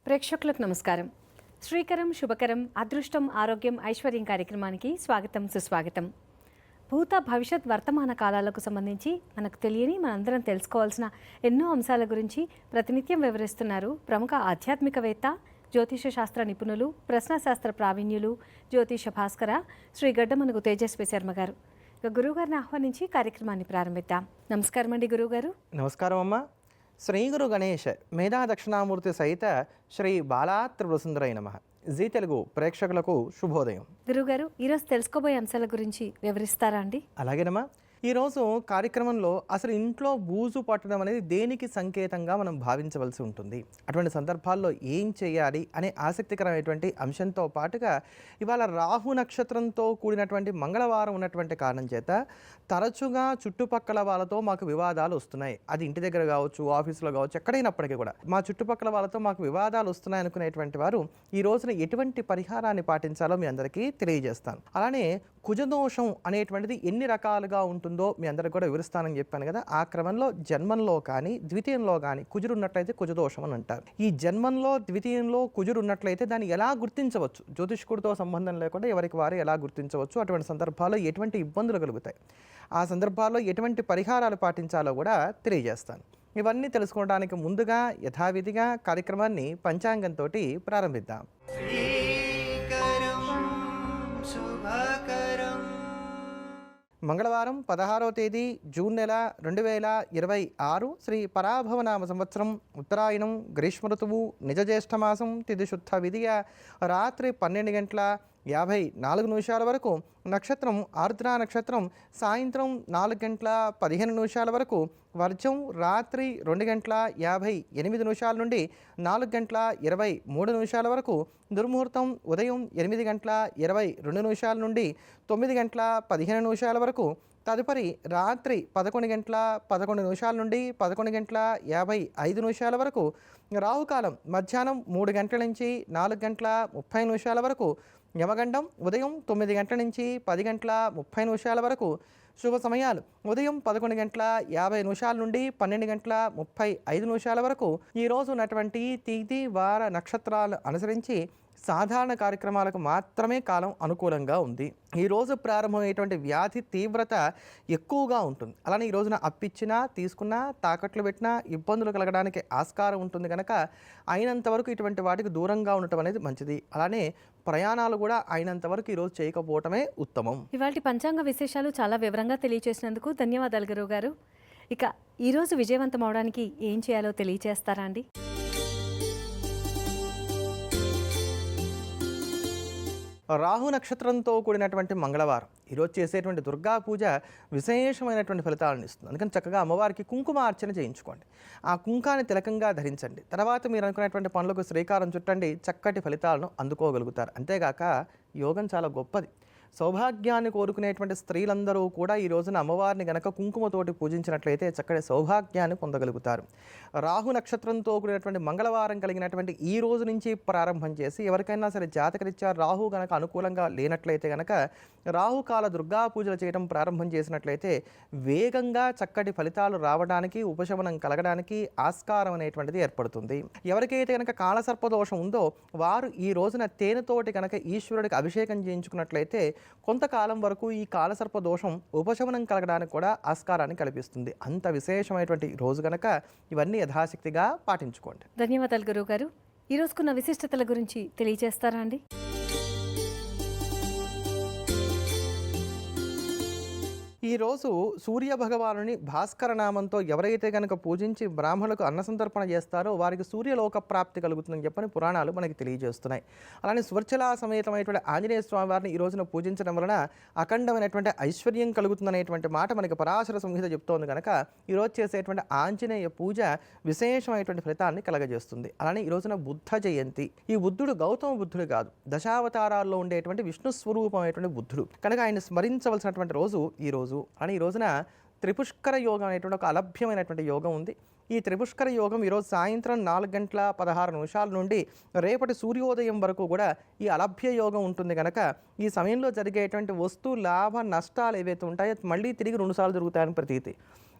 ప్రేక్షకులకు నమస్కారం. శ్రీకరం శుభకరం అదృష్టం ఆరోగ్యం ఐశ్వర్యం కార్యక్రమానికి స్వాగతం సుస్వాగతం. భూత భవిష్యత్ వర్తమాన కాలాలకు సంబంధించి మనకు తెలియని మనందరం తెలుసుకోవాల్సిన ఎన్నో అంశాల గురించి ప్రతినిత్యం వివరిస్తున్నారు ప్రముఖ ఆధ్యాత్మికవేత్త, జ్యోతిష శాస్త్ర నిపుణులు, ప్రశ్నశాస్త్ర ప్రావీణ్యులు, జ్యోతిష భాస్కర శ్రీ గడ్డమనుగు తేజస్వి శర్మ గారు. ఇక గురువుగారిని ఆహ్వానించి కార్యక్రమాన్ని ప్రారంభిద్దాం. నమస్కారం అండి గురువుగారు. నమస్కారం అమ్మ. శ్రీ గురు గణేష్ మేధా దక్షిణామూర్తి సహిత శ్రీ బాలా త్రిపురసుందరై నమః. జీ తెలుగు ప్రేక్షకులకు శుభోదయం. గురువుగారు, ఈరోజు తెలుసుకోబోయే అంశాల గురించి వివరిస్తారా అండి? అలాగేనమ్మా. ఈరోజు కార్యక్రమంలో అసలు ఇంట్లో బూజు పట్టడం అనేది దేనికి సంకేతంగా మనం భావించవలసి ఉంటుంది, అటువంటి సందర్భాల్లో ఏం చేయాలి అనే ఆసక్తికరమైనటువంటి అంశంతో పాటుగా ఇవాళ రాహు నక్షత్రంతో కూడినటువంటి మంగళవారం ఉన్నటువంటి కారణం చేత తరచుగా చుట్టుపక్కల వాళ్ళతో మాకు వివాదాలు వస్తున్నాయి. అది ఇంటి దగ్గర కావచ్చు, ఆఫీసులో కావచ్చు, ఎక్కడైనప్పటికీ కూడా మా చుట్టుపక్కల వాళ్ళతో మాకు వివాదాలు వస్తున్నాయి అనుకునేటువంటి వారు ఈ రోజున ఎటువంటి పరిహారాన్ని పాటించాలో మీ అందరికీ తెలియజేస్తాను. అలానే కుజదోషం అనేటువంటిది ఎన్ని రకాలుగా ఉంటుందో మీ అందరికి కూడా వివరిస్తానని చెప్పాను కదా. ఆ క్రమంలో జన్మంలో కానీ ద్వితీయంలో కానీ కుజుడు ఉన్నట్లయితే కుజదోషం అని అంటారు. ఈ జన్మంలో ద్వితీయంలో కుజుడు ఉన్నట్లయితే దాన్ని ఎలా గుర్తించవచ్చు, జ్యోతిష్కుడితో సంబంధం లేకుండా ఎవరికి వారు ఎలా గుర్తించవచ్చు, అటువంటి సందర్భాల్లో ఎటువంటి ఇబ్బందులు కలుగుతాయి, ఆ సందర్భాల్లో ఎటువంటి పరిహారాలు పాటించాలో కూడా తెలియజేస్తాను. ఇవన్నీ తెలుసుకోవడానికి ముందుగా యథావిధిగా కార్యక్రమాన్ని పంచాంగంతో ప్రారంభిద్దాం. మంగళవారం 16వ తేదీ జూన్ నెల 2026 శ్రీ పరాభవనామ సంవత్సరం ఉత్తరాయణం గ్రీష్మ ఋతువు నిజ జ్యేష్ఠమాసం తిథి శుద్ధ విధియ రాత్రి 12:54 వరకు, నక్షత్రం ఆర్ద్రా నక్షత్రం సాయంత్రం 4:15 వరకు, వర్జం రాత్రి 2:58 నుండి 4:23 వరకు, దుర్ముహూర్తం ఉదయం 8:22 నుండి 9:15 వరకు, తదుపరి రాత్రి 11:11 నుండి 11:55 వరకు, రాహుకాలం మధ్యాహ్నం 3 గంటల నుంచి 4:30 వరకు, యమగండం ఉదయం 9 గంటల నుంచి 10:30 వరకు, శుభ సమయాలు ఉదయం 11:50 నుండి 12:35 వరకు. ఈరోజు ఉన్నటువంటి తిథి వార నక్షత్రాలు అనుసరించి సాధారణ కార్యక్రమాలకు మాత్రమే కాలం అనుకూలంగా ఉంది. ఈరోజు ప్రారంభమయ్యేటువంటి వ్యాధి తీవ్రత ఎక్కువగా ఉంటుంది. అలానే ఈ రోజున అప్పిచ్చినా తీసుకున్నా తాకట్లు పెట్టినా ఇబ్బందులు కలగడానికి ఆస్కారం ఉంటుంది కనుక అయినంత వరకు ఇటువంటి వాటికి దూరంగా ఉండటం అనేది మంచిది. అలానే ప్రయాణాలు కూడా అయినంత వరకు ఈరోజు చేయకపోవటమే ఉత్తమం. ఇవాళ పంచాంగ విశేషాలు చాలా వివరంగా తెలియచేసినందుకు ధన్యవాదాలు గురువు గారు. ఇక ఈరోజు విజయవంతం అవడానికి ఏం చేయాలో తెలియచేస్తారా అండి? రాహు నక్షత్రంతో కూడినటువంటి మంగళవారం ఈరోజు చేసేటువంటి దుర్గా పూజ విశేషమైనటువంటి ఫలితాలను ఇస్తుంది. అందుకని చక్కగా అమ్మవారికి కుంకుమ అర్చన చేయించుకోండి, ఆ కుంకాన్ని తిలకంగా ధరించండి. తర్వాత మీరు అనుకునేటువంటి పనులకు శ్రీకారం చుట్టండి, చక్కటి ఫలితాలను అందుకోగలుగుతారు. అంతేగాక యోగం చాలా గొప్పది. సౌభాగ్యాన్ని కోరుకునేటువంటి స్త్రీలందరూ కూడా ఈ రోజున అమ్మవారిని గనక కుంకుమతోటి పూజించినట్లయితే చక్కటి సౌభాగ్యాన్ని పొందగలుగుతారు. రాహు నక్షత్రంతో కూడినటువంటి మంగళవారం కలిగినటువంటి ఈ రోజు నుంచి ప్రారంభం చేసి ఎవరికైనా సరే జాతకరీత్యా రాహు గనక అనుకూలంగా లేనట్లయితే గనక రాహుకాల దుర్గా పూజలు చేయడం ప్రారంభం చేసినట్లయితే వేగంగా చక్కటి ఫలితాలు రావడానికి, ఉపశమనం కలగడానికి ఆస్కారం అనేటువంటిది ఏర్పడుతుంది. ఎవరికైతే కనుక కాలసర్పదోషం ఉందో వారు ఈ రోజున తేనెతోటి కనుక ఈశ్వరుడికి అభిషేకం చేయించుకున్నట్లయితే కొంతకాలం వరకు ఈ కాలసర్ప దోషం ఉపశమనం కలగడానికి కూడా ఆస్కారాన్ని కల్పిస్తుంది. అంత విశేషమైనటువంటి రోజు కనుక ఇవన్నీ యథాశక్తిగా పాటించుకోండి. ధన్యవాదాలు గురువు గారు. ఈ రోజుకున్న విశిష్టతల గురించి తెలియజేస్తారా అండి? ఈరోజు సూర్య భగవానుని భాస్కర నామంతో ఎవరైతే కనుక పూజించి బ్రాహ్మణులకు అన్నసంతర్పణ చేస్తారో వారికి సూర్యలోక ప్రాప్తి కలుగుతుందని చెప్పని పురాణాలు మనకి తెలియజేస్తున్నాయి. అలానే స్వర్చలా సమేతమైనటువంటి ఆంజనేయ స్వామి వారిని ఈ రోజున పూజించడం వలన అఖండమైనటువంటి ఐశ్వర్యం కలుగుతుందనేటువంటి మాట మనకి పరాశర సంహిత చెప్తోంది కనుక ఈరోజు చేసేటువంటి ఆంజనేయ పూజ విశేషమైనటువంటి ఫలితాన్ని కలగజేస్తుంది. అలానే ఈ రోజున బుద్ధ జయంతి. ఈ బుద్ధుడు గౌతమ బుద్ధుడు కాదు, దశావతారాల్లో ఉండేటువంటి విష్ణు స్వరూపమైనటువంటి బుద్ధుడు కనుక ఆయన స్మరించవలసినటువంటి రోజు ఈ రోజు. అని ఈ రోజున త్రిపుష్కర యోగం అనేటువంటి ఒక అలభ్యమైనటువంటి యోగం ఉంది. ఈ త్రిపుష్కర యోగం ఈరోజు సాయంత్రం 4:16 నుండి రేపటి సూర్యోదయం వరకు కూడా ఈ అలభ్య యోగం ఉంటుంది కనుక ఈ సమయంలో జరిగేటువంటి వస్తు లాభ నష్టాలు ఏవైతే ఉంటాయో మళ్ళీ తిరిగి 2 సార్లు జరుగుతాయని ప్రతీతి.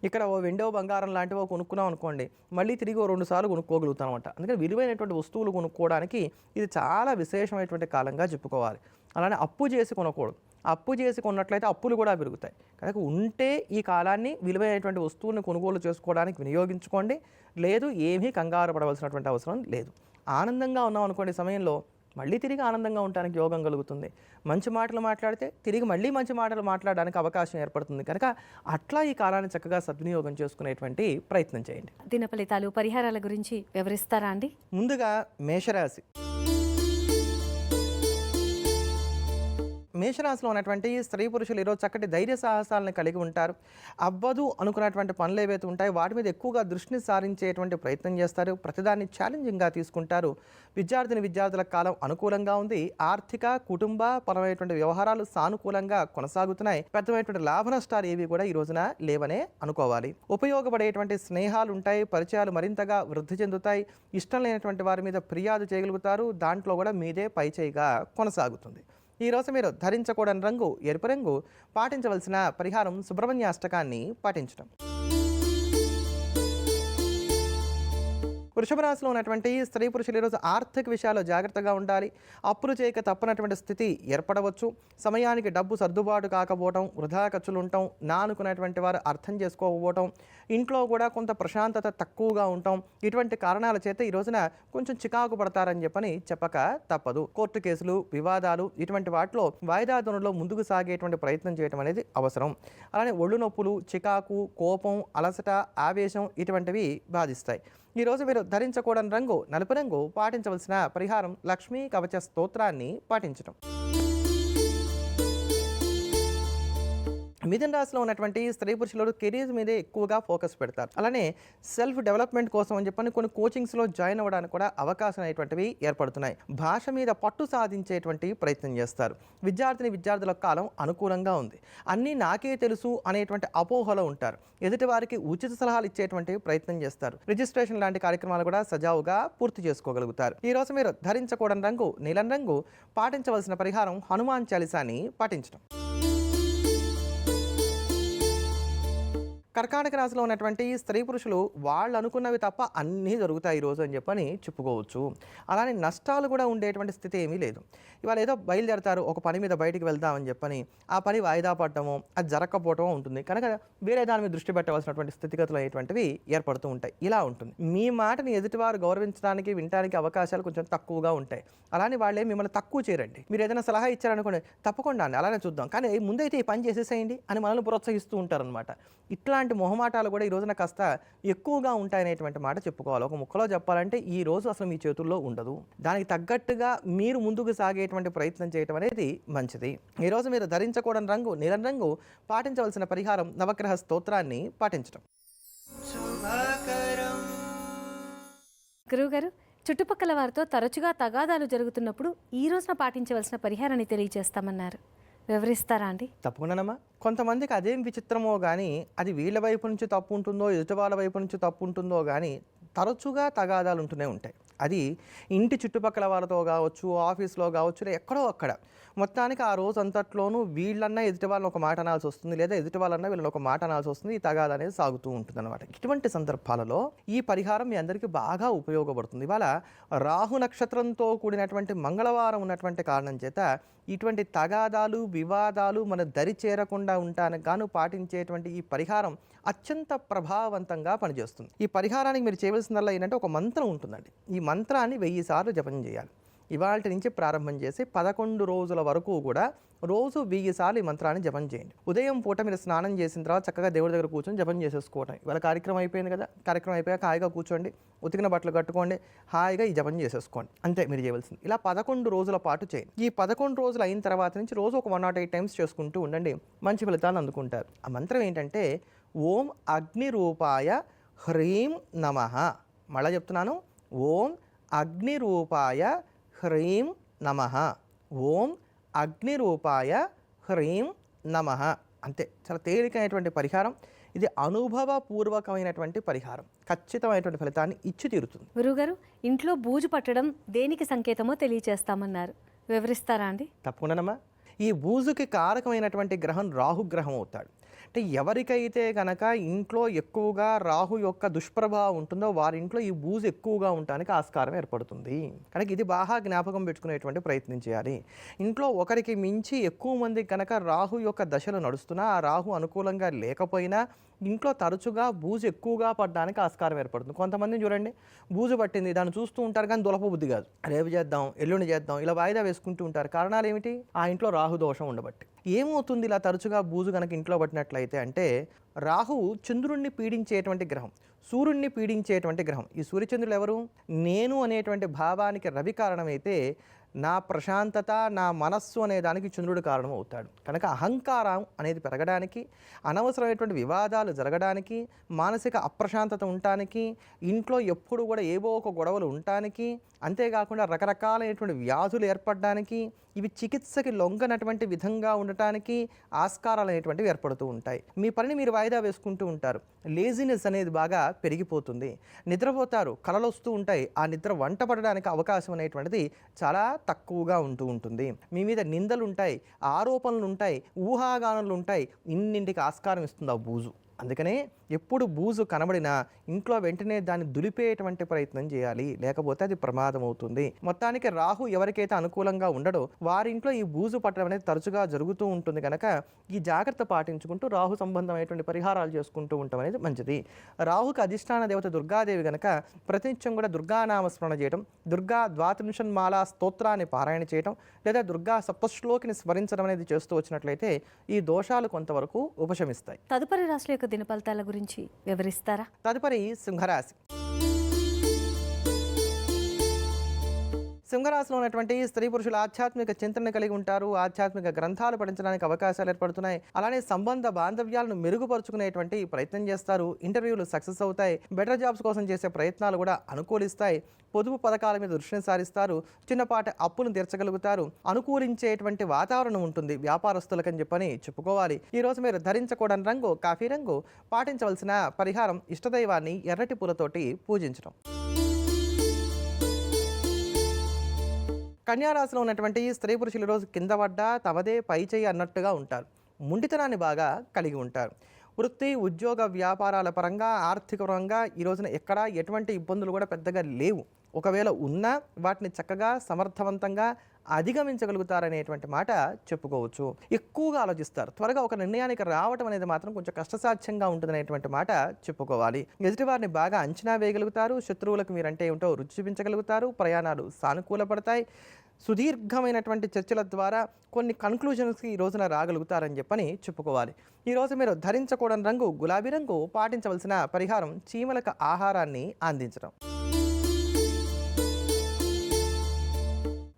ఇక్కడ ఓ వెండో బంగారం లాంటివో కొనుక్కున్నాం అనుకోండి, మళ్ళీ తిరిగి ఓ 2 సార్లు కొనుక్కోగలుగుతాం అనమాట. అందుకని విలువైనటువంటి వస్తువులు కొనుక్కోవడానికి ఇది చాలా విశేషమైనటువంటి కాలంగా చెప్పుకోవాలి. అలానే అప్పు చేసి కొనకూడదు. అప్పు చేసి కొన్నట్లయితే అప్పులు కూడా పెరుగుతాయి. కనుక ఉంటే ఈ కాలాన్ని విలువైనటువంటి వస్తువులను కొనుగోలు చేసుకోవడానికి వినియోగించుకోండి. లేదు, ఏమీ కంగారు పడవలసినటువంటి అవసరం లేదు. ఆనందంగా ఉన్నాం అనుకోండి సమయంలో మళ్ళీ తిరిగి ఆనందంగా ఉండడానికి యోగం కలుగుతుంది. మంచి మాటలు మాట్లాడితే తిరిగి మళ్ళీ మంచి మాటలు మాట్లాడడానికి అవకాశం ఏర్పడుతుంది. కనుక అట్లా ఈ కాలాన్ని చక్కగా సద్వినియోగం చేసుకునేటువంటి ప్రయత్నం చేయండి. దిన ఫలితాలు, పరిహారాల గురించి వివరిస్తారా అండి? ముందుగా మేషరాశి. మేషరాశిలో ఉన్నటువంటి స్త్రీ పురుషులు ఈరోజు చక్కటి ధైర్య సాహసాలను కలిగి ఉంటారు. అవ్వదు అనుకున్నటువంటి పనులు ఏవైతే ఉంటాయో వాటి మీద ఎక్కువగా దృష్టిని సారించేటువంటి ప్రయత్నం చేస్తారు. ప్రతిదాన్ని ఛాలెంజింగ్గా తీసుకుంటారు. విద్యార్థుల కాలం అనుకూలంగా ఉంది. ఆర్థిక, కుటుంబ పరమైనటువంటి వ్యవహారాలు సానుకూలంగా కొనసాగుతున్నాయి. పెద్దమైనటువంటి లాభ నష్టాలు ఏవి కూడా ఈ రోజున లేవనే అనుకోవాలి. ఉపయోగపడేటువంటి స్నేహాలు ఉంటాయి. పరిచయాలు మరింతగా వృద్ధి చెందుతాయి. ఇష్టం లేనటువంటి వారి మీద ఫిర్యాదు చేయగలుగుతారు. దాంట్లో కూడా మీదే పైచేయిగా కొనసాగుతుంది. ఈరోజు మీరు ధరించకూడని రంగు ఎరుపు రంగు. పాటించవలసిన పరిహారం సుబ్రహ్మణ్య అష్టకాన్ని పాటించడం. వృషభ రాశిలో ఉన్నటువంటి స్త్రీ పురుషులు ఈరోజు ఆర్థిక విషయాల్లో జాగ్రత్తగా ఉండాలి. అప్పులు చేయక తప్పనటువంటి స్థితి ఏర్పడవచ్చు. సమయానికి డబ్బు సర్దుబాటు కాకపోవటం, వృధా ఖర్చులు ఉండటం, నా అనుకున్నటువంటి వారు అర్థం చేసుకోకపోవటం, ఇంట్లో కూడా కొంత ప్రశాంతత తక్కువగా ఉండటం, ఇటువంటి కారణాల చేత ఈ రోజున కొంచెం చికాకు పడతారని చెప్పక తప్పదు. కోర్టు కేసులు, వివాదాలు ఇటువంటి వాటిలో వాయిదా ధోరణిలో ముందుకు సాగేటువంటి ప్రయత్నం చేయడం అనేది అవసరం. అలానే ఒళ్ళు నొప్పులు, చికాకు, కోపం, అలసట, ఆవేశం ఇటువంటివి బాధిస్తాయి. ఈరోజు మీరు ధరించకూడని రంగు నలుపు రంగు. పాటించవలసిన పరిహారం లక్ష్మీ కవచ స్తోత్రాన్ని పాటించడం. మిథున రాశిలో ఉన్నటువంటి స్త్రీ పురుషులు కెరీర్ మీదే ఎక్కువగా ఫోకస్ పెడతారు. అలానే సెల్ఫ్ డెవలప్మెంట్ కోసం అని చెప్పని కొన్ని కోచింగ్స్లో జాయిన్ అవ్వడానికి కూడా అవకాశం అనేటువంటివి ఏర్పడుతున్నాయి. భాష మీద పట్టు సాధించేటువంటి ప్రయత్నం చేస్తారు. విద్యార్థుల కాలం అనుకూలంగా ఉంది. అన్నీ నాకే తెలుసు అనేటువంటి అపోహలో ఉంటారు. ఎదుటి వారికి ఉచిత సలహాలు ఇచ్చేటువంటి ప్రయత్నం చేస్తారు. రిజిస్ట్రేషన్ లాంటి కార్యక్రమాలు కూడా సజావుగా పూర్తి చేసుకోగలుగుతారు. ఈరోజు మీరు ధరించకూడని రంగు నీలం రంగు. పాటించవలసిన పరిహారం హనుమాన్ చాలీసాని పాటించడం. కర్కాటక రాశిలో ఉన్నటువంటి స్త్రీ పురుషులు వాళ్ళు అనుకున్నవి తప్ప అన్నీ జరుగుతాయి ఈరోజు అని చెప్పని చెప్పుకోవచ్చు. అలానే నష్టాలు కూడా ఉండేటువంటి స్థితి ఏమీ లేదు. ఇవాళ ఏదో బయలుదేరతారు, ఒక పని మీద బయటికి వెళ్దామని చెప్పని ఆ పని వాయిదా పడటమో, అది జరగకపోవటమో ఉంటుంది. కనుక వేరే దాని మీద దృష్టి పెట్టవలసినటువంటి స్థితిగతులు అనేటువంటివి ఏర్పడుతూ ఉంటాయి. ఇలా ఉంటుంది. మీ మాటని ఎదుటివారు గౌరవించడానికి, వినడానికి అవకాశాలు కొంచెం తక్కువగా ఉంటాయి. అలానే వాళ్ళే మిమ్మల్ని తక్కువ చేయరండి. మీరు ఏదైనా సలహా ఇచ్చారనుకోండి, తప్పకుండా అండి అలానే చూద్దాం, కానీ ముందైతే ఈ పని చేసేసేయండి అని మనల్ని ప్రోత్సహిస్తూ ఉంటారనమాట. ఇట్లాంటి మొహమాటాలు కూడా ఈ రోజున కాస్త ఎక్కువగా ఉంటాయనేటువంటి మాట చెప్పుకోవాలి. ఒక ముక్కలో చెప్పాలంటే ఈ రోజు అసలు మీ చేతుల్లో ఉండదు. దానికి తగ్గట్టుగా మీరు ముందుకు సాగేటువంటి ప్రయత్నం చేయడం అనేది మంచిది. ఈరోజు మీరు ధరించకూడని రంగు నీలం రంగు. పాటించవలసిన పరిహారం నవగ్రహ స్తోత్రాన్ని పాటించడం. గురువుగారు, చుట్టుపక్కల వారితో తరచుగా తగాదాలు జరుగుతున్నప్పుడు ఈ రోజున పాటించవలసిన పరిహారాన్ని తెలియజేస్తామన్నారు. వివరిస్తారా అండి? తప్పకుండానమ్మా. కొంతమందికి అదేం విచిత్రమో కానీ అది వీళ్ళ వైపు నుంచి తప్పు ఉంటుందో, ఎదుటి వాళ్ళ వైపు నుంచి తప్పు ఉంటుందో కానీ తరచుగా తగాదాలు ఉంటూనే ఉంటాయి. అది ఇంటి చుట్టుపక్కల వాళ్ళతో కావచ్చు, ఆఫీస్లో కావచ్చు, ఎక్కడో అక్కడ. మొత్తానికి ఆ రోజు అంతట్లోనూ వీళ్ళన్నా ఎదుటి వాళ్ళని ఒక మాట అనాల్సి వస్తుంది, లేదా ఎదుటి వాళ్ళన్నా వీళ్ళని ఒక మాట అనాల్సి వస్తుంది. ఈ తగాద అనేది సాగుతూ ఉంటుంది అనమాట. ఇటువంటి సందర్భాలలో ఈ పరిహారం మీ అందరికీ బాగా ఉపయోగపడుతుంది. ఇవాళ రాహు నక్షత్రంతో కూడినటువంటి మంగళవారం ఉన్నటువంటి కారణం చేత ఇటువంటి తగాదాలు, వివాదాలు మన దరి చేరకుండా ఉండడానికి గాను పాటించేటువంటి ఈ పరిహారం అత్యంత ప్రభావవంతంగా పనిచేస్తుంది. ఈ పరిహారానికి మీరు చేయవలసిందల్లా ఏంటంటే ఒక మంత్రం ఉంటుందండి. ఈ మంత్రాన్ని 1000 సార్లు జపం చేయాలి. ఇవాళ నుంచి ప్రారంభం చేసి 11 రోజుల వరకు కూడా రోజు 1000 సార్లు ఈ మంత్రాన్ని జపం చేయండి. ఉదయం పూట మీరు స్నానం చేసిన తర్వాత చక్కగా దేవుడి దగ్గర కూర్చొని జపం చేసేసుకోవటం. ఇవాళ కార్యక్రమం అయిపోయింది కదా, కార్యక్రమం అయిపోయాక హాయిగా కూర్చోండి, ఉతికిన బట్టలు కట్టుకోండి, హాయిగా ఈ జపం చేసేసుకోండి. అంతే మీరు చేయవలసింది. ఇలా 11 రోజుల పాటు చేయండి. ఈ 11 రోజులు అయిన తర్వాత నుంచి రోజు ఒక 108 టైమ్స్ చేసుకుంటూ ఉండండి. మంచి ఫలితాలు అందుకుంటారు. ఆ మంత్రం ఏంటంటే ఓం అగ్నిరూపాయ హ్రీం నమః. మళ్ళా చెప్తున్నాను, ఓం అగ్నిరూపాయ హ్రీం నమః. ఓం అగ్నిరూపాయ హ్రీం నమః. అంతే. చాలా తేలికైనటువంటి పరిహారం. ఇది అనుభవపూర్వకమైనటువంటి పరిహారం. ఖచ్చితమైనటువంటి ఫలితాన్ని ఇచ్చి తీరుతుంది. గురువుగారు, ఇంట్లో బూజు పట్టడం దేనికి సంకేతమో తెలియచేస్తామన్నారు. వివరిస్తారా అండి? తప్పకుండానమ్మా. ఈ బూజుకి కారకమైనటువంటి గ్రహం రాహుగ్రహం అవుతాడు. అంటే ఎవరికైతే కనుక ఇంట్లో ఎక్కువగా రాహు యొక్క దుష్ప్రభావం ఉంటుందో వారి ఇంట్లో ఈ బూజు ఎక్కువగా ఉండడానికి ఆస్కారం ఏర్పడుతుంది. కనుక ఇది బాగా జ్ఞాపకం పెట్టుకునేటువంటి ప్రయత్నం చేయాలి. ఇంట్లో ఒకరికి మించి ఎక్కువ మంది కనుక రాహు యొక్క దశలు నడుస్తున్నా, ఆ రాహు అనుకూలంగా లేకపోయినా ఇంట్లో తరచుగా బూజు ఎక్కువగా పడడానికి ఆస్కారం ఏర్పడుతుంది. కొంతమందిని చూడండి, బూజు పట్టింది, దాన్ని చూస్తూ ఉంటారు కానీ దులప బుద్ధి కాదు. రేపు చేద్దాం, ఎల్లుండి చేద్దాం, ఇలా వాయిదా వేసుకుంటూ ఉంటారు. కారణాలు ఏమిటి? ఆ ఇంట్లో రాహు దోషం ఉండబట్టి. ఏమవుతుంది ఇలా తరచుగా బూజు కనుక ఇంట్లో పట్టినట్లయితే అంటే, రాహు చంద్రుణ్ణి పీడించేటువంటి గ్రహం, సూర్యుడిని పీడించేటువంటి గ్రహం. ఈ సూర్యచంద్రులు ఎవరు? నేను అనేటువంటి భావానికి రవి కారణమైతే, నా ప్రశాంతత, నా మనస్సు అనే దానికి చంద్రుడు కారణం అవుతాడు. కనుక అహంకారం అనేది పెరగడానికి, అనవసరమైనటువంటి వివాదాలు జరగడానికి, మానసిక అప్రశాంతత ఉండటానికి, ఇంట్లో ఎప్పుడు కూడా ఏవో ఒక గొడవలు ఉండటానికి, అంతేకాకుండా రకరకాలైనటువంటి వ్యాధులు ఏర్పడడానికి, ఇవి చికిత్సకి లొంగనటువంటి విధంగా ఉండటానికి ఆస్కారాలు అనేటువంటివి ఏర్పడుతూ ఉంటాయి. మీ పనిని మీరు వాయిదా వేసుకుంటూ ఉంటారు. లేజినెస్ అనేది బాగా పెరిగిపోతుంది. నిద్రపోతారు, కలలు వస్తూ ఉంటాయి. ఆ నిద్ర వంట పడడానికి అవకాశం అనేటువంటిది చాలా తక్కువగా ఉంటూ ఉంటుంది. మీ మీద నిందలు ఉంటాయి, ఆరోపణలు ఉంటాయి, ఊహాగానాలు ఉంటాయి. ఇన్నింటికి ఆస్కారం ఇస్తుంది ఆ బూజు. అందుకనే ఎప్పుడు బూజు కనబడినా ఇంట్లో వెంటనే దాన్ని దులిపేటువంటి ప్రయత్నం చేయాలి, లేకపోతే అది ప్రమాదం అవుతుంది. మొత్తానికి రాహు ఎవరికైతే అనుకూలంగా ఉండడో వారింట్లో ఈ బూజు పట్టడం అనేది తరచుగా జరుగుతూ ఉంటుంది. కనుక ఈ జాగ్రత్త పాటించుకుంటూ రాహు సంబంధమైనటువంటి పరిహారాలు చేసుకుంటూ ఉండటం అనేది మంచిది. రాహుకి అధిష్టాన దేవత దుర్గాదేవి కనుక ప్రతినిత్యం కూడా దుర్గానామస్మరణ చేయడం, దుర్గా ద్వాత్రింశన్మాలా స్తోత్రాన్ని పారాయణ చేయడం, లేదా దుర్గా సప్తశ్లోకిని స్మరించడం అనేది చేస్తూ వచ్చినట్లయితే ఈ దోషాలు కొంతవరకు ఉపశమిస్తాయి. తదుపరి రాశుల యొక్క దిన ఫలితాల గురించి వివరిస్తారా? తదుపరి సింహరాశి. సింహరాశిలో ఉన్నటువంటి స్త్రీ పురుషులు ఆధ్యాత్మిక చింతన కలిగి ఉంటారు. ఆధ్యాత్మిక గ్రంథాలు పఠించడానికి అవకాశాలు ఏర్పడుతున్నాయి. అలానే సంబంధ బాంధవ్యాలను మెరుగుపరుచుకునేటువంటి ప్రయత్నం చేస్తారు. ఇంటర్వ్యూలు సక్సెస్ అవుతాయి. బెటర్ జాబ్స్ కోసం చేసే ప్రయత్నాలు కూడా అనుకూలిస్తాయి. పొదుపు పథకాల మీద దృష్టిని సారిస్తారు. చిన్నపాటి అప్పులను తీర్చగలుగుతారు. అనుకూలించేటువంటి వాతావరణం ఉంటుంది వ్యాపారస్తులకని చెప్పని చెప్పుకోవాలి. ఈ రోజు మీరు ధరించకూడని రంగు కాఫీ రంగు. పాటించవలసిన పరిహారం ఇష్టదైవాన్ని ఎర్రటి పూలతోటి పూజించడం. కన్యారాశిలో ఉన్నటువంటి స్త్రీ పురుషులు ఈరోజు కింద పడ్డా తమదే పై చేయి అన్నట్టుగా ఉంటారు. ముండితనాన్ని బాగా కలిగి ఉంటారు. వృత్తి, ఉద్యోగ, వ్యాపారాల పరంగా, ఆర్థిక పరంగా ఈ రోజున ఎక్కడా ఎటువంటి ఇబ్బందులు కూడా పెద్దగా లేవు. ఒకవేళ ఉన్నా వాటిని చక్కగా సమర్థవంతంగా అధిగమించగలుగుతారనేటువంటి మాట చెప్పుకోవచ్చు. ఎక్కువగా ఆలోచిస్తారు. త్వరగా ఒక నిర్ణయానికి రావటం అనేది మాత్రం కొంచెం కష్టసాధ్యంగా ఉంటుందనేటువంటి మాట చెప్పుకోవాలి. ఎదుటివారిని బాగా అంచనా వేయగలుగుతారు. శత్రువులకు మీరంటే ఏమిటో రుచి చూపించగలుగుతారు. ప్రయాణాలు సానుకూలపడతాయి. సుదీర్ఘమైనటువంటి చర్చల ద్వారా కొన్ని కన్క్లూజన్స్కి ఈ రోజున రాగలుగుతారని చెప్పని చెప్పుకోవాలి. ఈరోజు మీరు ధరించకూడని రంగు గులాబీ రంగు. పాటించవలసిన పరిహారం చీమలకు ఆహారాన్ని అందించడం.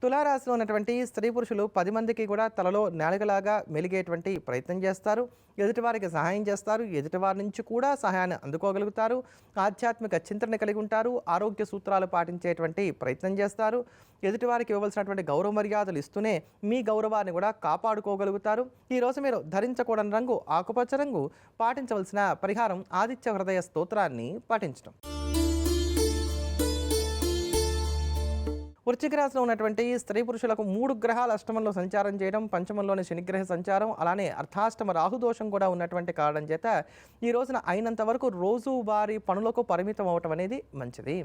తులారాశిలో ఉన్నటువంటి స్త్రీ పురుషులు 10 మందికి కూడా తలలో నాలుగలాగా మెలిగేటువంటి ప్రయత్నం చేస్తారు. ఎదుటివారికి సహాయం చేస్తారు. ఎదుటివారి నుంచి కూడా సహాయాన్ని అందుకోగలుగుతారు. ఆధ్యాత్మిక చింతన కలిగి ఉంటారు. ఆరోగ్య సూత్రాలు పాటించేటువంటి ప్రయత్నం చేస్తారు. ఎదుటివారికి ఇవ్వవలసినటువంటి గౌరవ మర్యాదలు ఇస్తూనే మీ గౌరవాన్ని కూడా కాపాడుకోగలుగుతారు. ఈరోజు మీరు ధరించకూడని రంగు ఆకుపచ్చ రంగు. పాటించవలసిన పరిహారం ఆదిత్య హృదయ స్తోత్రాన్ని పాటించడం. వృశ్చిక రాశిలో ఉన్నటువంటి స్త్రీ పురుషులకు 3 గ్రహాలు అష్టమంలో సంచారం చేయడం, పంచమంలోని శనిగ్రహ సంచారం, అలానే అర్ధాష్టమ రాహుదోషం కూడా ఉన్నటువంటి కారణం చేత ఈ రోజున అయినంత వరకు రోజువారీ పనులకు పరిమితం అవటం అనేది మంచిది.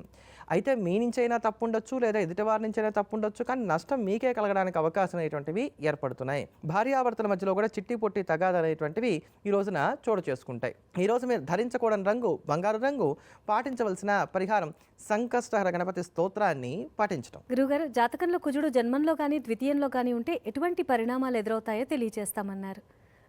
అయితే మీ నుంచైనా తప్పు ఉండొచ్చు, లేదా ఎదుటివారి నుంచైనా తప్పు ఉండొచ్చు, కానీ నష్టం మీకే కలగడానికి అవకాశం అనేటువంటివి ఏర్పడుతున్నాయి. భార్యాభర్తల మధ్యలో కూడా చిట్టి పొట్టి తగాదాలు అనేటువంటివి ఈ రోజున చోటు చేసుకుంటాయి. ఈరోజు మీరు ధరించకూడని రంగు బంగారు రంగు. పాటించవలసిన పరిహారం సంకష్టహర గణపతి స్తోత్రాన్ని పాటించడం. గురుగారు, జాతకంలో కుజుడు జన్మంలో కానీ ద్వితీయంలో కానీ ఉంటే ఎటువంటి పరిణామాలు ఎదురవుతాయో తెలియజేస్తామన్నారు.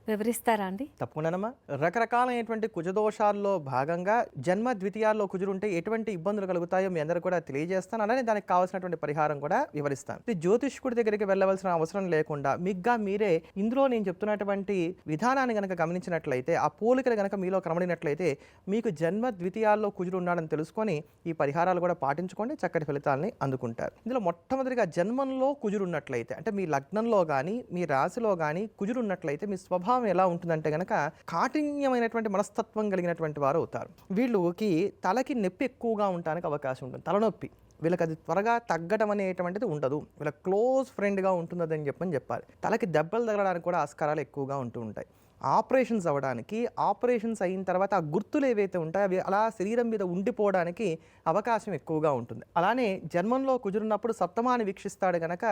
వివరిస్తారా అండి? తప్పకుండానమ్మా. రకరకాలైనటువంటి కుజదోషాల్లో భాగంగా జన్మ ద్వితీయాల్లో కుజుడు ఉంటే ఎటువంటి ఇబ్బందులు కలుగుతాయో మీ అందరూ కూడా తెలియజేస్తాను. అలానే దానికి కావాల్సినటువంటి పరిహారం కూడా వివరిస్తాను. జ్యోతిష్కుడి దగ్గరికి వెళ్ళవలసిన అవసరం లేకుండా మిగ్గా మీరే ఇందులో నేను చెప్తున్నటువంటి విధానాన్ని కనుక గమనించినట్లయితే, ఆ పోలికలు కనుక మీలో కనబడినట్లయితే మీకు జన్మ ద్వితీయాల్లో కుజుడు ఉన్నాడని తెలుసుకొని ఈ పరిహారాలు కూడా పాటించుకోండి. చక్కటి ఫలితాలని అందుకుంటారు. ఇందులో మొట్టమొదటిగా జన్మంలో కుజుడు ఉన్నట్లయితే, అంటే మీ లగ్నంలో కానీ మీ రాశిలో కానీ కుజుడు ఉన్నట్లయితే మీ స్వభావం ఎలా ఉంటుందంటే గనక కాఠిన్యమైనటువంటి మనస్తత్వం కలిగినటువంటి వారు అవుతారు. వీళ్ళకి తలకి నొప్పి ఎక్కువగా ఉండడానికి అవకాశం ఉంటుంది. తలనొప్పి వీళ్ళకి అది త్వరగా తగ్గడం అనేటువంటిది ఉండదు. వీళ్ళ క్లోజ్ ఫ్రెండ్గా ఉంటుందని చెప్పాలి. తలకి దెబ్బలు తగలడానికి కూడా ఆస్కారాలు ఎక్కువగా ఉంటూ ఉంటాయి. ఆపరేషన్స్ అవ్వడానికి, ఆపరేషన్స్ అయిన తర్వాత ఆ గుర్తులు ఏవైతే ఉంటాయో అవి అలా శరీరం మీద ఉండిపోవడానికి అవకాశం ఎక్కువగా ఉంటుంది. అలానే జన్మంలో కుజురున్నప్పుడు సప్తమాన్ని వీక్షిస్తాడు గనక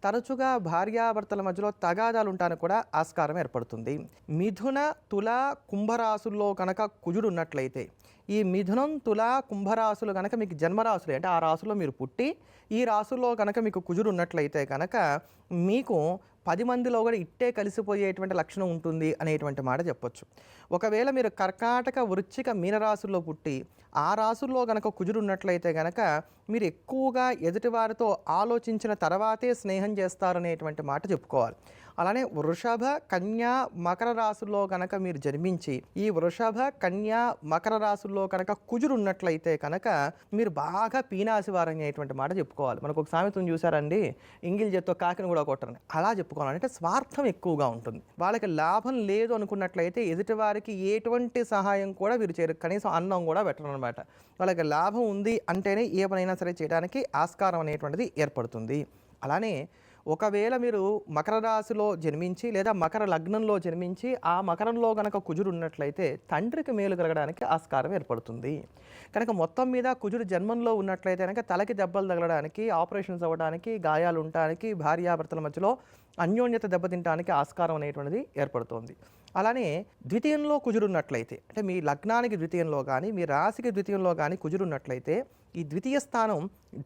తరచుగా భార్యాభర్తల మధ్యలో తగాదాలు ఉండడానికి కూడా ఆస్కారం ఏర్పడుతుంది. మిథున, తుల, కుంభరాశుల్లో కనుక కుజుడు ఉన్నట్లయితే, ఈ మిథునం, తుల, కుంభరాశులు కనుక మీకు జన్మరాశులే, అంటే ఆ రాశుల్లో మీరు పుట్టి ఈ రాశుల్లో కనుక మీకు కుజుడు ఉన్నట్లయితే కనుక మీకు 10 మందిలో కూడా ఇట్టే కలిసిపోయేటువంటి లక్షణం ఉంటుంది అనేటువంటి మాట చెప్పొచ్చు. ఒకవేళ మీరు కర్కాటక, వృశ్చిక, మీనరాశుల్లో పుట్టి ఆ రాశుల్లో కనుక కుజుడు ఉన్నట్లయితే కనుక మీరు ఎక్కువగా ఎదుటివారితో ఆలోచించిన తర్వాతే స్నేహం చేస్తారనేటువంటి మాట చెప్పుకోవాలి. అలానే వృషభ, కన్యా, మకర రాశుల్లో కనుక మీరు జన్మించి ఈ వృషభ, కన్యా, మకర రాశుల్లో కనుక కుజుడు ఉన్నట్లయితే కనుక మీరు బాగా పీనాసివారు అనేటువంటి మాట చెప్పుకోవాలి. మనకు ఒక సామెతను చూసారండి, ఇంగిల్ చేత్తో కాకిని కూడా కొట్టరని. అలా చెప్పుకోవాలంటే స్వార్థం ఎక్కువగా ఉంటుంది. వాళ్ళకి లాభం లేదు అనుకున్నట్లయితే ఎదుటివారికి ఎటువంటి సహాయం కూడా వీరు చేయరు, కనీసం అన్నం కూడా పెట్టరు అనమాట. వాళ్ళకి లాభం ఉంది అంటేనే ఏ పనైనా సరే చేయడానికి ఆస్కారం అనేటువంటిది ఏర్పడుతుంది. అలానే ఒకవేళ మీరు మకర రాశిలో జన్మించి లేదా మకర లగ్నంలో జన్మించి ఆ మకరంలో కనుక కుజుడు ఉన్నట్లయితే తండ్రికి మేలు కలగడానికి ఆస్కారం ఏర్పడుతుంది. కనుక మొత్తం మీద కుజుడు జన్మంలో ఉన్నట్లయితే కనుక తలకి దెబ్బలు తగలడానికి, ఆపరేషన్స్ అవ్వడానికి, గాయాలు ఉండడానికి, భార్యాభర్తల మధ్యలో అన్యోన్యత దెబ్బతింటానికి ఆస్కారం అనేటువంటిది ఏర్పడుతుంది. అలానే ద్వితీయంలో కుజుడు ఉన్నట్లయితే, అంటే మీ లగ్నానికి ద్వితీయంలో కానీ మీ రాశికి ద్వితీయంలో కానీ కుజుడు ఉన్నట్లయితే ఈ ద్వితీయ స్థానం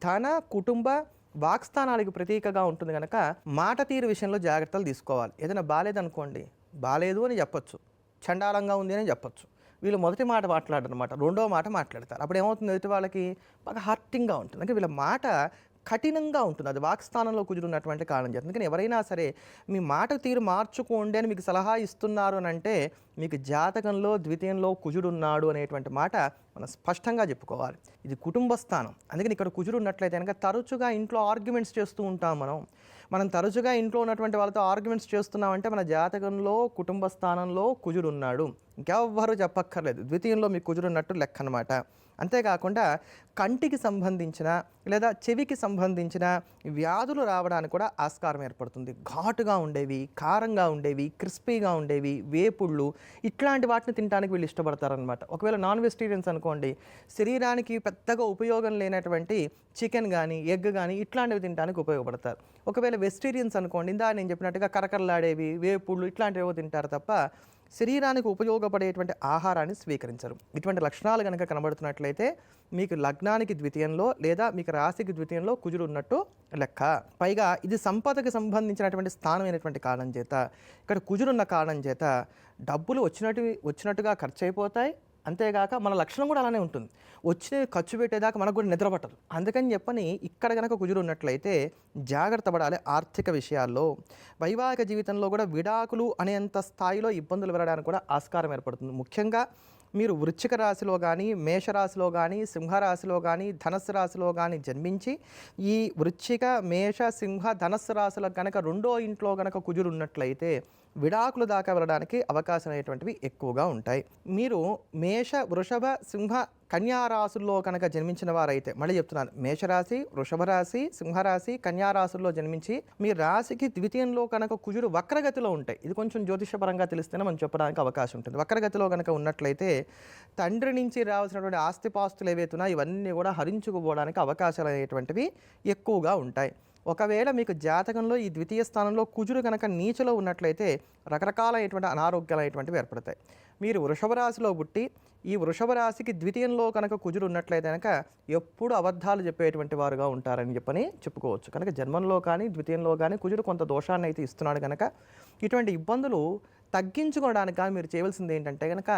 ధన, కుటుంబ, వాక్స్థానాలకు ప్రతీకగా ఉంటుంది కనుక మాట తీరు విషయంలో జాగ్రత్తలు తీసుకోవాలి. ఏదైనా బాగాలేదనుకోండి, బాగాలేదు అని చెప్పొచ్చు, చండాలంగా ఉంది అని చెప్పొచ్చు. వీళ్ళు మొదటి మాట మాట్లాడరు అనమాట, రెండో మాట మాట్లాడతారు. అప్పుడు ఏమవుతుంది, ఎదుటి వాళ్ళకి బాగా హర్టింగ్గా ఉంటుంది. అంటే వీళ్ళ మాట కఠినంగా ఉంటుంది. అది వాక్స్థానంలో కుజురున్నటువంటి కారణం చేస్తుంది. కానీ ఎవరైనా సరే మీ మాట తీరు మార్చుకోండి అని మీకు సలహా ఇస్తున్నారు అని అంటే మీకు జాతకంలో ద్వితీయంలో కుజుడు ఉన్నాడు అనేటువంటి మాట మనం స్పష్టంగా చెప్పుకోవాలి. ఇది కుటుంబ స్థానం. అందుకని ఇక్కడ కుజుడు ఉన్నట్లయితే కనుక తరచుగా ఇంట్లో ఆర్గ్యుమెంట్స్ చేస్తూ ఉంటాం. మనం తరచుగా ఇంట్లో ఉన్నటువంటి వాళ్ళతో ఆర్గ్యుమెంట్స్ చేస్తున్నామంటే మన జాతకంలో కుటుంబ స్థానంలో కుజుడు ఉన్నాడు. ఇంకెవ్వరూ చెప్పక్కర్లేదు, ద్వితీయంలో మీకు కుజుడు ఉన్నట్టు లెక్క అనమాట. అంతేకాకుండా కంటికి సంబంధించిన లేదా చెవికి సంబంధించిన వ్యాధులు రావడానికి కూడా ఆస్కారం ఏర్పడుతుంది. ఘాటుగా ఉండేవి, కారంగా ఉండేవి, క్రిస్పీగా ఉండేవి, వేపుళ్ళు ఇట్లాంటి వాటిని తినడానికి వీళ్ళు ఇష్టపడతారనమాట. ఒకవేళ నాన్ వెజిటేరియన్స్ అనుకోండి, శరీరానికి పెద్దగా ఉపయోగం లేనటువంటి చికెన్ కానీ ఎగ్ కానీ ఇట్లాంటివి తినడానికి ఉపయోగపడతారు. ఒకవేళ వెజిటేరియన్స్ అనుకోండి, ఇందా నేను చెప్పినట్టుగా కరకరలాడేవి, వేపుళ్ళు ఇట్లాంటివి తింటారు తప్ప శరీరానికి ఉపయోగపడేటువంటి ఆహారాన్ని స్వీకరించరు. ఇటువంటి లక్షణాలు కనుక కనబడుతున్నట్లయితే మీకు లగ్నానికి ద్వితీయంలో లేదా మీకు రాశికి ద్వితీయంలో కుజుడు ఉన్నట్టు లెక్క. పైగా ఇది సంపదకు సంబంధించినటువంటి స్థానమైనటువంటి కారణం చేత, ఇక్కడ కుజుడున్న కారణం చేత డబ్బులు వచ్చినట్టుగా ఖర్చు అయిపోతాయి. అంతేగాక మన లక్షణం కూడా అలానే ఉంటుంది, వచ్చి ఖర్చు పెట్టేదాకా మనకు కూడా నిద్ర పట్టదు. అందుకని చెప్పని ఇక్కడ కనుక కుజుడు ఉన్నట్లయితే జాగ్రత్త పడాలి ఆర్థిక విషయాల్లో. వైవాహిక జీవితంలో కూడా విడాకులు అనేంత స్థాయిలో ఇబ్బందులు పెరగడానికి కూడా ఆస్కారం ఏర్పడుతుంది. ముఖ్యంగా మీరు వృశ్చిక రాశిలో కానీ, మేషరాశిలో కానీ, సింహరాశిలో కానీ, ధనస్సు రాశిలో కానీ జన్మించి ఈ వృశ్చిక, మేష, సింహ, ధనస్సు రాశులకు కనుక రెండో ఇంట్లో కనుక కుజుడు ఉన్నట్లయితే విడాకులు దాకా వెళ్ళడానికి అవకాశం అనేటువంటివి ఎక్కువగా ఉంటాయి. మీరు మేష, వృషభ, సింహ, కన్యా రాశుల్లో కనుక జన్మించిన వారైతే, మళ్ళీ చెప్తున్నాను, మేషరాశి, వృషభ రాశి, సింహరాశి, కన్యా రాశుల్లో జన్మించి మీ రాశికి ద్వితీయంలో కనుక కుజుడు వక్రగతిలో ఉంటాయి. ఇది కొంచెం జ్యోతిషపరంగా తెలిస్తేనే మనం చెప్పడానికి అవకాశం ఉంటుంది. వక్రగతిలో కనుక ఉన్నట్లయితే తండ్రి నుంచి రావాల్సినటువంటి ఆస్తిపాస్తులు ఏవైతున్నాయో ఇవన్నీ కూడా హరించుకుపోవడానికి అవకాశాలు అనేటువంటివి ఎక్కువగా ఉంటాయి. ఒకవేళ మీకు జాతకంలో ఈ ద్వితీయ స్థానంలో కుజుడు కనుక నీచలో ఉన్నట్లయితే రకరకాలైనటువంటి అనారోగ్యాలు అనేటువంటివి ఏర్పడతాయి. మీరు వృషభ రాశిలో పుట్టి ఈ వృషభ రాశికి ద్వితీయంలో కనుక కుజుడు ఉన్నట్లయితే కనుక ఎప్పుడు అబద్ధాలు చెప్పేటువంటి వారుగా ఉంటారని చెప్పుకోవచ్చు. కనుక జన్మంలో కానీ ద్వితీయంలో కానీ కుజుడు కొంత దోషాన్ని అయితే ఇస్తున్నాడు. కనుక ఇటువంటి ఇబ్బందులు తగ్గించుకోవడానికి కానీ మీరు చేయవలసింది ఏంటంటే కనుక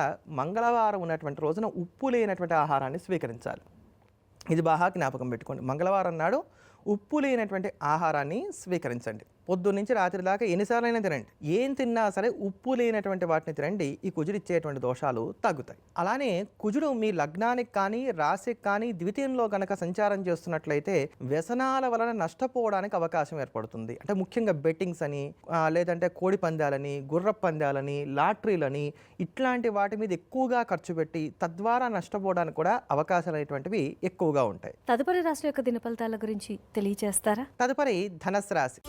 మంగళవారం ఉన్నటువంటి రోజున ఉప్పు లేనటువంటి ఆహారాన్ని స్వీకరించాలి. ఇది బాగా జ్ఞాపకం పెట్టుకోండి. మంగళవారం నాడు ఉప్పు లేనటువంటి ఆహారాన్ని స్వీకరించండి. పొద్దున్న నుంచి రాత్రి దాకా ఎన్నిసార్లైనా తినండి. ఏం తిన్నా సరే ఉప్పు లేనటువంటి వాటిని తినండి. ఈ కుజుడు ఇచ్చేటువంటి దోషాలు తగ్గుతాయి. అలానే కుజుడు మీ లగ్నానికి కానీ రాశికి కానీ ద్వితీయంలో కనుక సంచారం చేస్తున్నట్లయితే వ్యసనాల వలన నష్టపోవడానికి అవకాశం ఏర్పడుతుంది. అంటే ముఖ్యంగా బెట్టింగ్స్ అని, లేదంటే కోడి పందాలని, గుర్ర పందాలని, లాటరీలని ఇట్లాంటి వాటి మీద ఎక్కువగా ఖర్చు పెట్టి తద్వారా నష్టపోవడానికి కూడా అవకాశాలు అనేటువంటివి ఎక్కువగా ఉంటాయి. తదుపరి రాశి యొక్క దిన ఫలితాల గురించి తెలియజేస్తారా? తదుపరి ధనస్సు రాశి.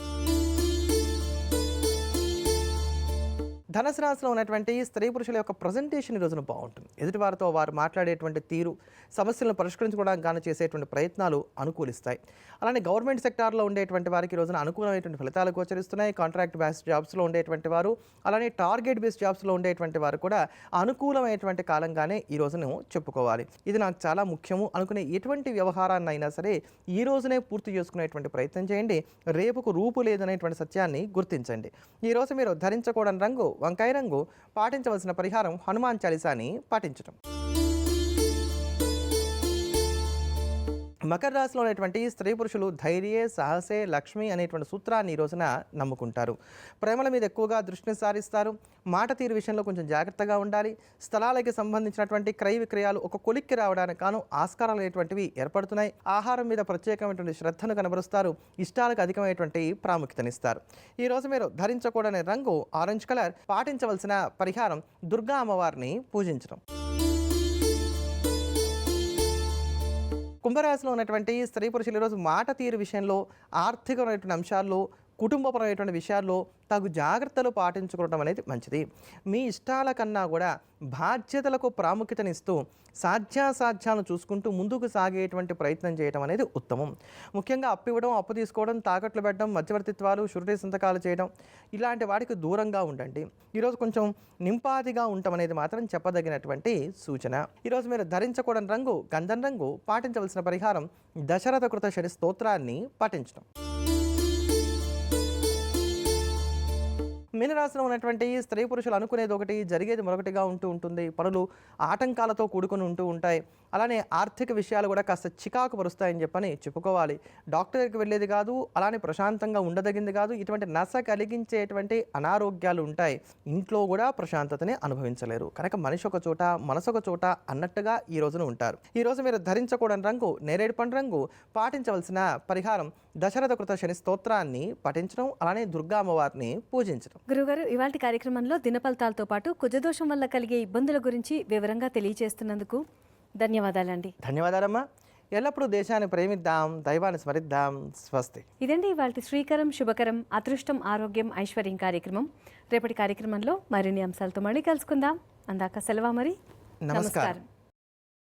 ధనుసు రాశిలో ఉన్నటువంటి స్త్రీ పురుషుల యొక్క ప్రజెంటేషన్ ఈ రోజున బాగుంటుంది. ఎదుటివారితో వారు మాట్లాడేటువంటి తీరు, సమస్యలను పరిష్కరించుకోవడానికి గాను చేసేటువంటి ప్రయత్నాలు అనుకూలిస్తాయి. అలానే గవర్నమెంట్ సెక్టార్లో ఉండేటువంటి వారికి ఈ రోజున అనుకూలమైనటువంటి ఫలితాలు గోచరిస్తున్నాయి. కాంట్రాక్ట్ బేస్డ్ జాబ్స్లో ఉండేటువంటి వారు, అలానే టార్గెట్ బేస్డ్ జాబ్స్లో ఉండేటువంటి వారు కూడా అనుకూలమైనటువంటి కాలంగానే ఈ రోజును చెప్పుకోవాలి. ఇది నాకు చాలా ముఖ్యము అనుకునే ఎటువంటి వ్యవహారాన్ని అయినా సరే ఈ రోజునే పూర్తి చేసుకునేటువంటి ప్రయత్నం చేయండి. రేపుకు రూపు లేదనేటువంటి సత్యాన్ని గుర్తించండి. ఈ రోజు మీరు ధరించకూడని రంగు వంకాయ రంగు, పాటించవలసిన పరిహారం హనుమాన్ చాలీసాని పాటించడం. మకర రాశిలో ఉన్నటువంటి స్త్రీ పురుషులు ధైర్యే సాహసే లక్ష్మి అనేటువంటి సూత్రాన్ని ఈ రోజున నమ్ముకుంటారు. ప్రేమల మీద ఎక్కువగా దృష్టిని సారిస్తారు. మాట తీరు విషయంలో కొంచెం జాగ్రత్తగా ఉండాలి. స్థలాలకి సంబంధించినటువంటి క్రయ విక్రయాలు ఒక కొలిక్కి రావడానికి కాను ఆస్కారాలు అనేటువంటివి ఏర్పడుతున్నాయి. ఆహారం మీద ప్రత్యేకమైనటువంటి శ్రద్ధను కనబరుస్తారు. ఇష్టాలకు అధికమైనటువంటి ప్రాముఖ్యతనిస్తారు. ఈ రోజు మీరు ధరించకూడని రంగు ఆరెంజ్ కలర్, పాటించవలసిన పరిహారం దుర్గా అమ్మవారిని పూజించడం. కుంభరాశిలో ఉన్నటువంటి స్త్రీ పురుషులు ఈరోజు మాట తీరు విషయంలో, ఆర్థికమైనటువంటి అంశాల్లో, కుటుంబపరమైనటువంటి విషయాల్లో తగు జాగ్రత్తలు పాటించుకోవడం అనేది మంచిది. మీ ఇష్టాల కన్నా కూడా బాధ్యతలకు ప్రాముఖ్యతనిస్తూ సాధ్యాసాధ్యాలను చూసుకుంటూ ముందుకు సాగేటువంటి ప్రయత్నం చేయడం అనేది ఉత్తమం. ముఖ్యంగా అప్పు ఇవ్వడం, అప్పు తీసుకోవడం, తాకట్లు పెట్టడం, మధ్యవర్తిత్వాలు, షూరిటీ సంతకాలు చేయడం ఇలాంటి వాటికి దూరంగా ఉండండి. ఈరోజు కొంచెం నింపాదిగా ఉండటం అనేది మాత్రం చెప్పదగినటువంటి సూచన. ఈరోజు మీరు ధరించకూడని రంగు గంధం రంగు, పాటించవలసిన పరిహారం దశరథ కృత శని స్తోత్రాన్ని పఠించడం. మీనరాశిలో ఉన్నటువంటి స్త్రీ పురుషులు అనుకునేది ఒకటి, జరిగేది మరొకటిగా ఉంటుంది. పనులు ఆటంకాలతో కూడుకొని ఉంటాయి. అలానే ఆర్థిక విషయాలు కూడా కాస్త చికాకు పరుస్తాయని చెప్పని చెప్పుకోవాలి. డాక్టర్ దగ్గరికి వెళ్ళేది కాదు, అలానే ప్రశాంతంగా ఉండదగింది కాదు. ఇటువంటి నశ కలిగించేటువంటి అనారోగ్యాలు ఉంటాయి. ఇంట్లో కూడా ప్రశాంతతని అనుభవించలేరు. కనుక మనిషి ఒక చోట, మనసు ఒక చోట అన్నట్టుగా ఈ రోజున ఉంటారు. ఈ రోజు మీరు ధరించకూడని రంగు నేరేడు పండు రంగు, పాటించవలసిన పరిహారం దశరథ కృత శని స్తోత్రాన్ని పఠించడం, అలానే దుర్గా అమ్మవారిని పూజించడం. గురుగారు, ఇవాళ కార్యక్రమంలో దినఫలితాలతో పాటు కుజదోషం వల్ల కలిగే ఇబ్బందుల గురించి వివరంగా తెలియజేస్తున్నందుకు ధన్యవాదాలండి. ధన్యవాదాలమ్మా. ఎల్లప్పుడూ దేశాన్ని ప్రేమిద్దాం, దైవాన్ని స్మరిద్దాం. స్వస్తి. ఇదండి ఇవాళ శ్రీకరం శుభకరం అదృష్టం ఆరోగ్యం ఐశ్వర్యం కార్యక్రమం. రేపటి కార్యక్రమంలో మరిన్ని అంశాలతో మళ్ళీ కలుసుకుందాం. అందాక సెలవు మరి. నమస్కారం.